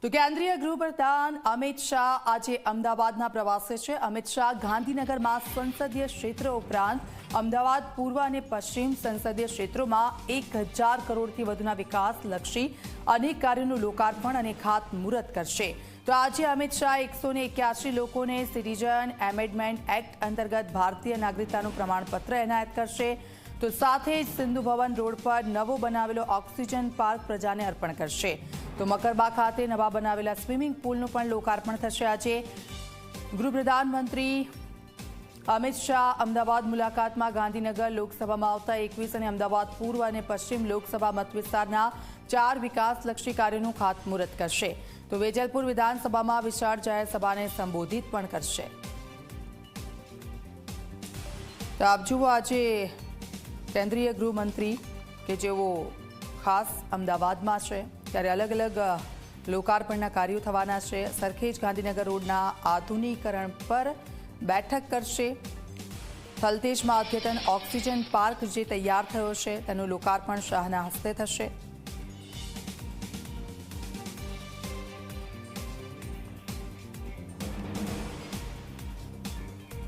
તો કેન્દ્રીય ગૃહપ્રધાન અમિત શાહ આજે અમદાવાદના પ્રવાસે છે। અમિત શાહ ગાંધીનગરમાં સંસદીય ક્ષેત્ર ઉપરાંત અમદાવાદ પૂર્વ અને પશ્ચિમ સંસદીય ક્ષેત્રોમાં 1000 કરોડથી વધુના વિકાસલક્ષી અનેક કાર્યોનું લોકાર્પણ અને ખાતમુહૂર્ત કરશે। તો આજે અમિત શાહ 181 લોકોને સિટીઝન એમેન્ડમેન્ટ એક્ટ અંતર્ગત ભારતીય નાગરિકતાનું પ્રમાણપત્ર એનાયત કરશે। તો સાથે જ સિંધુ ભવન રોડ પર નવો બનાવેલો ઓક્સિજન પાર્ક પ્રજાને અર્પણ કરશે। તો મકરબા ખાતે નવા બનાવેલા સ્વિમિંગ પૂલનું પણ લોકાર્પણ થશે। આજે ગૃહપ્રધાનમંત્રી અમિત શાહ અમદાવાદ મુલાકાતમાં ગાંધીનગર લોકસભામાં આવતા 21 અને અમદાવાદ પૂર્વ અને પશ્ચિમ લોકસભા મતવિસ્તારના 4 વિકાસલક્ષી કાર્યોનું ખાતમુહૂર્ત કરશે। તો વેજલપુર વિધાનસભામાં વિશાળ જાહેર સભાને સંબોધિત પણ કરશે। તો આપ જુઓ આજે કેન્દ્રીય ગૃહમંત્રી કે જેઓ ખાસ અમદાવાદમાં છે ત્યારે અલગ અલગ લોકાર્પણના કાર્યો થવાના છે। સરખેજ ગાંધીનગર રોડના આધુનિકરણ પર બેઠક કરશે। થલતેજમાં અદ્યતન ઓક્સિજન પાર્ક જે તૈયાર થયો છે તેનું લોકાર્પણ શાહના હસ્તે થશે।